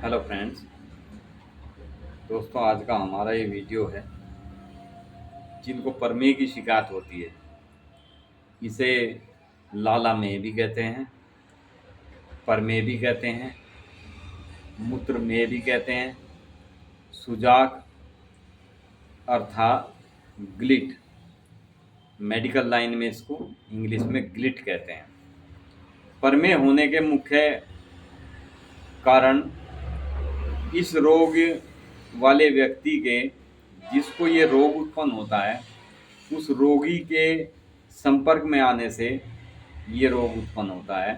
Hello friends. दोस्तों, आज का हमारा ये वीडियो है जिनको परमे की शिकायत होती है। इसे लाला में भी कहते हैं, परमे भी कहते हैं, मूत्र में भी कहते हैं, सुजाक अर्थात ग्लिट। मेडिकल लाइन में इसको इंग्लिश में ग्लिट कहते हैं। परमे होने के मुख्य कारण इस रोग वाले व्यक्ति के, जिसको ये रोग उत्पन्न होता है, उस रोगी के संपर्क में आने से ये रोग उत्पन्न होता है।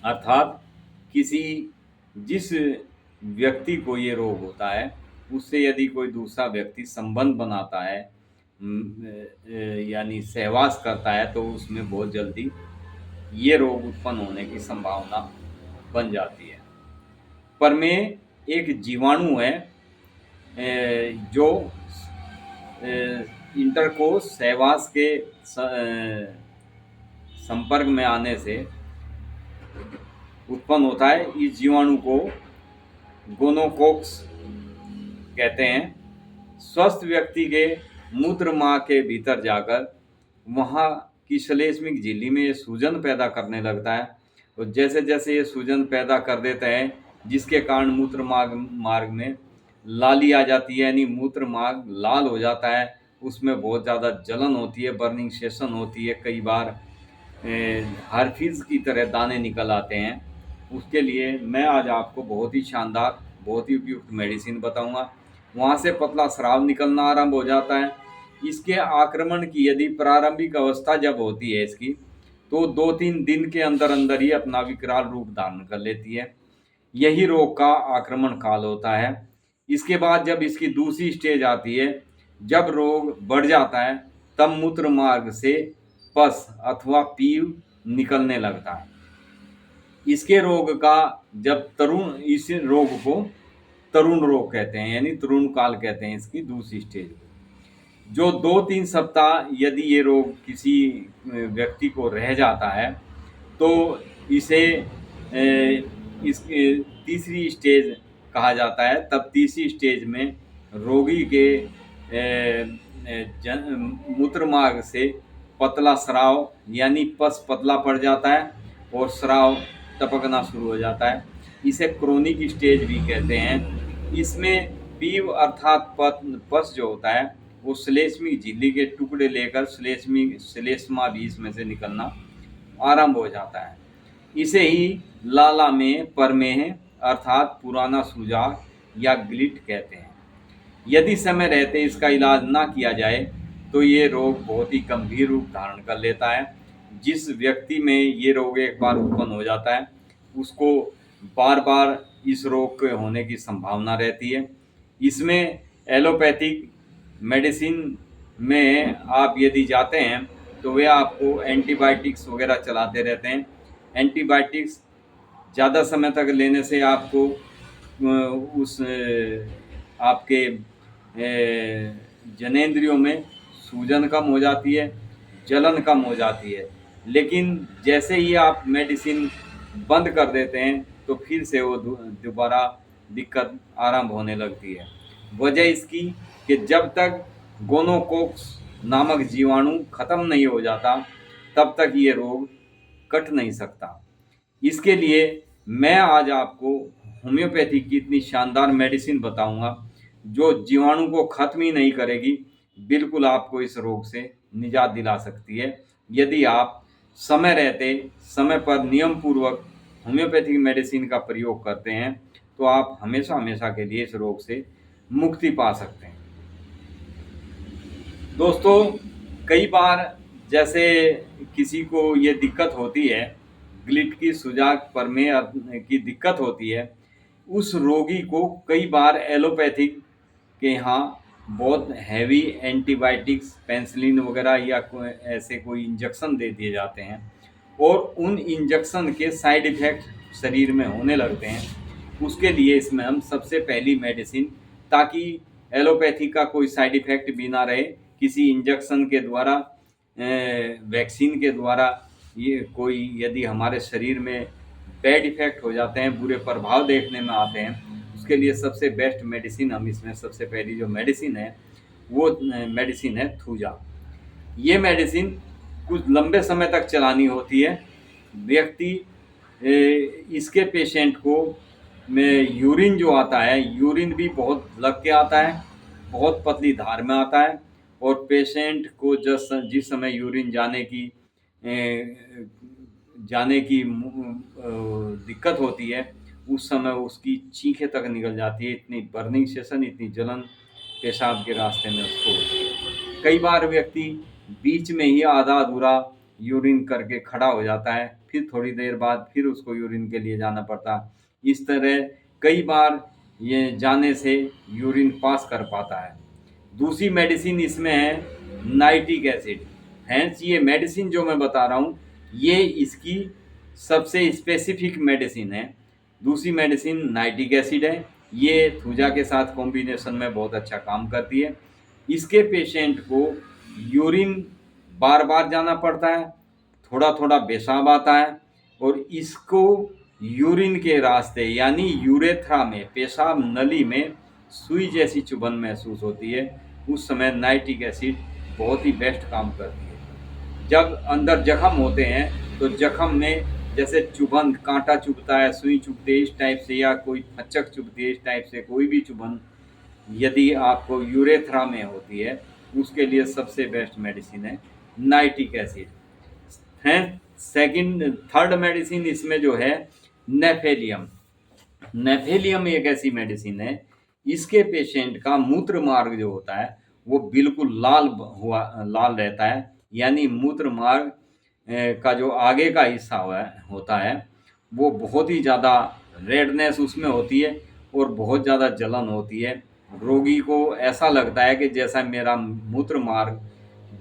अर्थात किसी जिस व्यक्ति को ये रोग होता है उससे यदि कोई दूसरा व्यक्ति संबंध बनाता है, यानी सहवास करता है, तो उसमें बहुत जल्दी ये रोग उत्पन्न होने की संभावना बन जाती है। परमेह एक जीवाणु है जो इंटरकोर्स सहवास के संपर्क में आने से उत्पन्न होता है। इस जीवाणु को गोनोकॉक्स कहते हैं। स्वस्थ व्यक्ति के मूत्र माह के भीतर जाकर वहाँ की श्लेष्मिक झिल्ली में ये सूजन पैदा करने लगता है। तो जैसे जैसे ये सूजन पैदा कर देते हैं, जिसके कारण मूत्र मार्ग में लाली आ जाती है, यानी मूत्र मार्ग लाल हो जाता है। उसमें बहुत ज़्यादा जलन होती है, बर्निंग सेशन होती है, कई बार हार्फिज की तरह दाने निकल आते हैं। उसके लिए मैं आज आपको बहुत ही शानदार, बहुत ही उपयुक्त मेडिसिन बताऊंगा। वहाँ से पतला स्राव निकलना आरंभ हो जाता है। इसके आक्रमण की यदि प्रारंभिक अवस्था जब होती है इसकी, तो 2-3 दिन के अंदर अंदर ही अपना विकराल रूप धारण कर लेती है। यही रोग का आक्रमण काल होता है। इसके बाद जब इसकी दूसरी स्टेज आती है, जब रोग बढ़ जाता है, तब मूत्र मार्ग से पस अथवा पीव निकलने लगता है। इसके रोग का जब इस रोग को तरुण रोग कहते हैं, यानी तरुण काल कहते हैं इसकी दूसरी स्टेज को। जो 2-3 सप्ताह यदि ये रोग किसी व्यक्ति को रह जाता है, तो इसे इस तीसरी स्टेज कहा जाता है। तब तीसरी स्टेज में रोगी के मूत्र मार्ग से पतला स्राव, यानी पस पतला पड़ जाता है और स्राव टपकना शुरू हो जाता है। इसे क्रोनिक स्टेज भी कहते हैं। इसमें पीव अर्थात पस जो होता है वो श्लेष्मिक झिल्ली के टुकड़े लेकर श्लेष्मा भी इसमें से निकलना आरंभ हो जाता है। इसे ही लाला में परमेह अर्थात पुराना सुजाक या ग्लिट कहते हैं। यदि समय रहते इसका इलाज ना किया जाए तो ये रोग बहुत ही गंभीर रूप धारण कर लेता है। जिस व्यक्ति में ये रोग एक बार उत्पन्न हो जाता है, उसको बार बार इस रोग के होने की संभावना रहती है। इसमें एलोपैथिक मेडिसिन में आप यदि जाते हैं तो वे आपको एंटीबायोटिक्स वगैरह चलाते रहते हैं। एंटीबायोटिक्स ज़्यादा समय तक लेने से आपको आपके जनेंद्रियों में सूजन कम हो जाती है, जलन कम हो जाती है। लेकिन जैसे ही आप मेडिसिन बंद कर देते हैं तो फिर से वो दोबारा दिक्कत आरंभ होने लगती है। वजह इसकी कि जब तक गोनोकॉक्स नामक जीवाणु खत्म नहीं हो जाता, तब तक ये रोग कट नहीं सकता। इसके लिए मैं आज आपको होम्योपैथी की इतनी शानदार मेडिसिन बताऊंगा जो जीवाणु को खत्म ही नहीं करेगी, बिल्कुल आपको इस रोग से निजात दिला सकती है। यदि आप समय रहते समय पर नियम पूर्वक होम्योपैथिक मेडिसिन का प्रयोग करते हैं, तो आप हमेशा हमेशा के लिए इस रोग से मुक्ति पा सकते हैं। दोस्तों, कई बार जैसे किसी को ये दिक्कत होती है, ग्लिट की सुजाक परमेह की दिक्कत होती है, उस रोगी को कई बार एलोपैथिक के यहाँ बहुत हैवी एंटीबायोटिक्स, पेनिसिलिन वगैरह या ऐसे कोई इंजेक्शन दे दिए जाते हैं, और उन इंजेक्शन के साइड इफ़ेक्ट शरीर में होने लगते हैं। उसके लिए इसमें हम सबसे पहली मेडिसिन, ताकि एलोपैथी का कोई साइड इफ़ेक्ट भी ना रहे, किसी इंजेक्शन के द्वारा, वैक्सीन के द्वारा ये कोई यदि हमारे शरीर में बैड इफ़ेक्ट हो जाते हैं, बुरे प्रभाव देखने में आते हैं, उसके लिए सबसे बेस्ट मेडिसिन हम इसमें सबसे पहली जो मेडिसिन है वो मेडिसिन है थूजा। ये मेडिसिन कुछ लंबे समय तक चलानी होती है। व्यक्ति इसके पेशेंट को में यूरिन जो आता है, यूरिन भी बहुत लग के आता है, बहुत पतली धार में आता है, और पेशेंट को जिस समय यूरिन जाने की दिक्कत होती है, उस समय उसकी चीखें तक निकल जाती है, इतनी बर्निंग सेशन, इतनी जलन पेशाब के रास्ते में उसको होती है। कई बार व्यक्ति बीच में ही आधा अधूरा यूरिन करके खड़ा हो जाता है, फिर थोड़ी देर बाद फिर उसको यूरिन के लिए जाना पड़ता है। इस तरह कई बार ये जाने से यूरिन पास कर पाता है। दूसरी मेडिसिन इसमें है नाइट्रिक एसिड। हैंस ये मेडिसिन जो मैं बता रहा हूँ ये इसकी सबसे स्पेसिफिक मेडिसिन है। दूसरी मेडिसिन नाइट्रिक एसिड है, ये थूजा के साथ कॉम्बिनेशन में बहुत अच्छा काम करती है। इसके पेशेंट को यूरिन बार बार जाना पड़ता है, थोड़ा थोड़ा पेशाब आता है, और इसको यूरिन के रास्ते यानी यूरेथ्रा में, पेशाब नली में सुई जैसी चुभन महसूस होती है। उस समय नाइट्रिक एसिड बहुत ही बेस्ट काम करती है। जब अंदर जख्म होते हैं तो जख्म में जैसे चुभन, कांटा चुभता है, सुई चुभती है इस टाइप से, या कोई फच्चक चुभती है इस टाइप से, कोई भी चुभन यदि आपको यूरेथ्रा में होती है, उसके लिए सबसे बेस्ट मेडिसिन है नाइट्रिक एसिड है। थर्ड मेडिसिन इसमें जो है नेफेलियम। नेफेलियम एक ऐसी मेडिसिन है, इसके पेशेंट का मूत्र मार्ग जो होता है वो बिल्कुल लाल रहता है, यानी मूत्र मार्ग का जो आगे का हिस्सा होता है वो बहुत ही ज़्यादा रेडनेस उसमें होती है और बहुत ज़्यादा जलन होती है। रोगी को ऐसा लगता है कि जैसा मेरा मूत्र मार्ग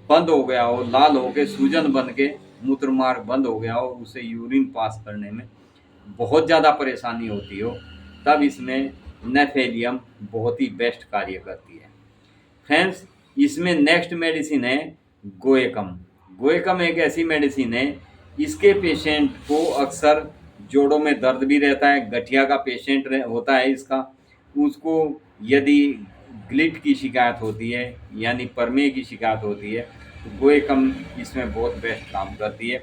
बंद हो गया हो, लाल होके सूजन बन के मूत्र मार्ग बंद हो गया हो, उसे यूरिन पास करने में बहुत ज़्यादा परेशानी होती हो, तब इसमें नेफेलियम बहुत ही बेस्ट कार्य करती है। फ्रेंड्स, इसमें नेक्स्ट मेडिसिन है गोएकम। गोएकम एक ऐसी मेडिसिन है, इसके पेशेंट को अक्सर जोड़ों में दर्द भी रहता है, गठिया का पेशेंट होता है इसका, उसको यदि ग्लिट की शिकायत होती है यानी परमेय की शिकायत होती है तो गोएकम इसमें बहुत बेस्ट काम करती है।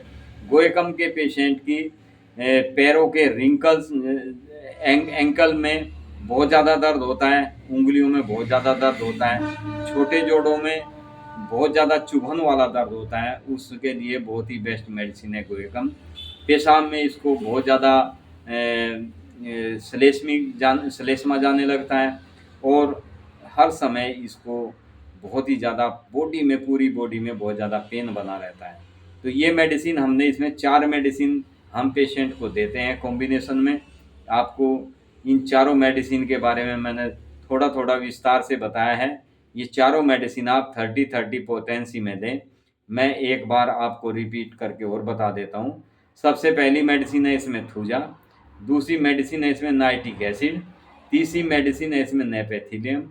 गोएकम के पेशेंट की पैरों के रिंकल्स, एंकल में बहुत ज़्यादा दर्द होता है, उंगलियों में बहुत ज़्यादा दर्द होता है, छोटे जोड़ों में बहुत ज़्यादा चुभन वाला दर्द होता है, उसके लिए बहुत ही बेस्ट मेडिसिन है गोएकम। पेशाब में इसको बहुत ज़्यादा श्लेष्मा जाने लगता है, और हर समय इसको बहुत ही ज़्यादा पूरी बॉडी में बहुत ज़्यादा पेन बना रहता है। तो ये मेडिसिन हमने इसमें 4 मेडिसिन हम पेशेंट को देते हैं कॉम्बिनेशन में। आपको इन चारों मेडिसिन के बारे में मैंने थोड़ा थोड़ा विस्तार से बताया है। ये चारों मेडिसिन आप 30-30 पोटेंसी में दें। मैं एक बार आपको रिपीट करके और बता देता हूँ। सबसे पहली मेडिसिन है इसमें थूजा, दूसरी मेडिसिन है इसमें नाइट्रिक एसिड, तीसरी मेडिसिन है इसमें नेपेथिलियम,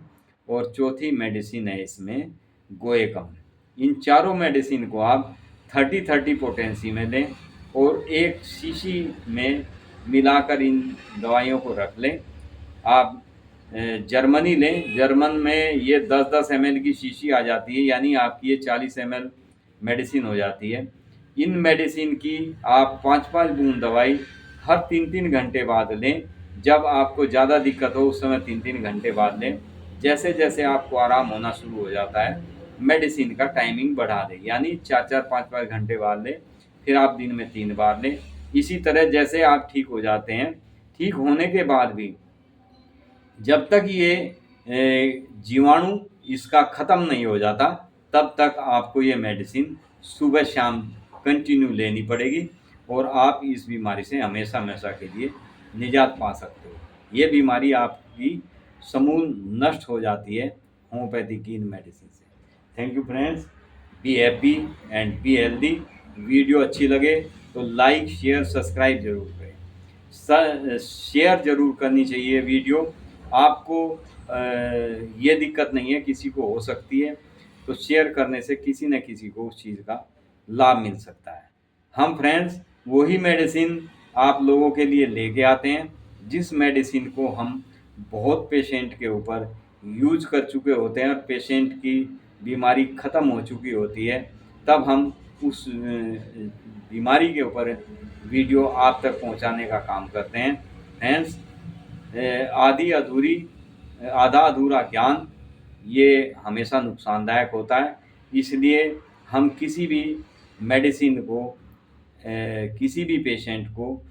और चौथी मेडिसिन है इसमें गोएकम। इन चारों मेडिसिन को आप 30-30 पोटेंसी में दें और एक शीशी में मिलाकर इन दवाइयों को रख लें। आप जर्मनी लें, जर्मन में ये 10-10 ml की शीशी आ जाती है, यानी आपकी ये 40 ml मेडिसिन हो जाती है। इन मेडिसिन की आप 5-5 बूंद दवाई हर 3-3 घंटे बाद लें। जब आपको ज़्यादा दिक्कत हो उस समय 3-3 घंटे बाद लें। जैसे जैसे आपको आराम होना शुरू हो जाता है मेडिसिन का टाइमिंग बढ़ा दें, यानी 4-4, 5-5 घंटे बाद लें, फिर आप दिन में 3 बार लें। इसी तरह जैसे आप ठीक हो जाते हैं, ठीक होने के बाद भी जब तक ये जीवाणु इसका ख़त्म नहीं हो जाता तब तक आपको ये मेडिसिन सुबह शाम कंटिन्यू लेनी पड़ेगी, और आप इस बीमारी से हमेशा हमेशा के लिए निजात पा सकते हो। ये बीमारी आपकी समूल नष्ट हो जाती है होम्योपैथी की इन मेडिसिन से। Thank you friends, be happy and be healthy. Video अच्छी लगे तो लाइक शेयर सब्सक्राइब जरूर करें। शेयर जरूर करनी चाहिए वीडियो। आपको ये दिक्कत नहीं है, किसी को हो सकती है, तो शेयर करने से किसी न किसी को उस चीज़ का लाभ मिल सकता है। हम फ्रेंड्स वही मेडिसिन आप लोगों के लिए लेके आते हैं, जिस मेडिसिन को हम बहुत पेशेंट के ऊपर यूज कर चुके होते हैं और पेशेंट की बीमारी ख़त्म हो चुकी होती है, तब हम उस बीमारी के ऊपर वीडियो आप तक पहुंचाने का काम करते हैं। फ्रेंड्स, आधा अधूरा ज्ञान ये हमेशा नुकसानदायक होता है, इसलिए हम किसी भी मेडिसिन को किसी भी पेशेंट को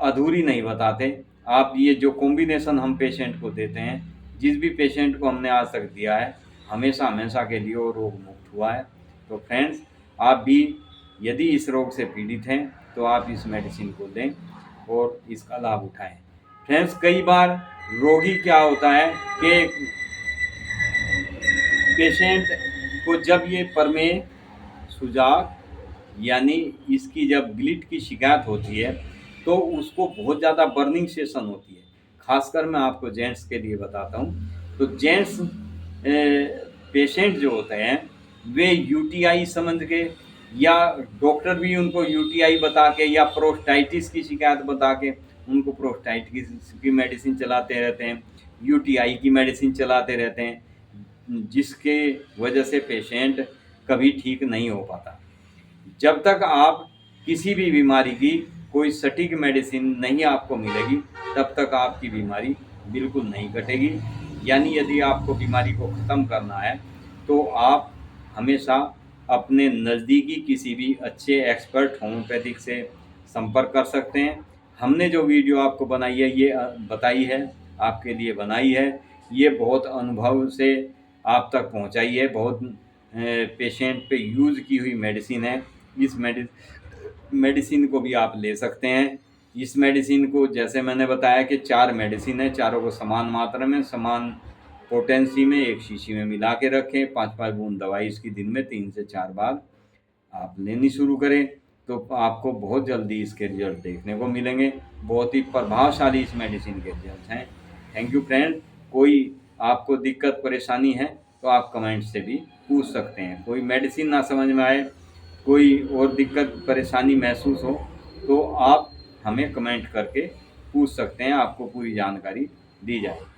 अधूरी नहीं बताते। आप ये जो कॉम्बिनेशन हम पेशेंट को देते हैं, जिस भी पेशेंट को हमने आज तक दिया है, हमेशा हमेशा के लिए वो रोग मुक्त हुआ है। तो फ्रेंड्स, आप भी यदि इस रोग से पीड़ित हैं तो आप इस मेडिसिन को लें और इसका लाभ उठाएं। फ्रेंड्स, कई बार रोगी क्या होता है कि पेशेंट को जब ये प्रमेह, सुजाक यानी इसकी जब गिल्ट की शिकायत होती है तो उसको बहुत ज़्यादा बर्निंग सेशन होती है। खासकर मैं आपको जेंट्स के लिए बताता हूँ। तो जेंट्स पेशेंट जो होते हैं वे यूटीआई समझ के, या डॉक्टर भी उनको यूटीआई बता के या प्रोस्टाइटिस की शिकायत बता के उनको प्रोस्टाइटिस की मेडिसिन चलाते रहते हैं, यूटीआई की मेडिसिन चलाते रहते हैं, जिसके वजह से पेशेंट कभी ठीक नहीं हो पाता। जब तक आप किसी भी बीमारी की कोई सटीक मेडिसिन नहीं आपको मिलेगी, तब तक आपकी बीमारी बिल्कुल नहीं कटेगी। यानी यदि आपको बीमारी को ख़त्म करना है तो आप हमेशा अपने नज़दीकी किसी भी अच्छे एक्सपर्ट होम्योपैथिक से संपर्क कर सकते हैं। हमने जो वीडियो आपको बनाई है, ये बताई है, आपके लिए बनाई है, ये बहुत अनुभव से आप तक पहुंचाई है, बहुत पेशेंट पे यूज़ की हुई मेडिसिन है। इस मेडिसिन को भी आप ले सकते हैं। इस मेडिसिन को जैसे मैंने बताया कि 4 मेडिसिन है, चारों को समान मात्रा में, समान पोटेंसी में एक शीशी में मिला के रखें। 5-5 बूंद दवाई इसकी दिन में 3 से 4 बार आप लेनी शुरू करें, तो आपको बहुत जल्दी इसके रिजल्ट देखने को मिलेंगे। बहुत ही प्रभावशाली इस मेडिसिन के रिजल्ट हैं। Thank you friend. कोई आपको दिक्कत परेशानी है तो आप कमेंट से भी पूछ सकते हैं। कोई मेडिसिन ना समझ में आए, कोई और दिक्कत परेशानी महसूस हो तो आप हमें कमेंट करके पूछ सकते हैं, आपको पूरी जानकारी दी जाएगी।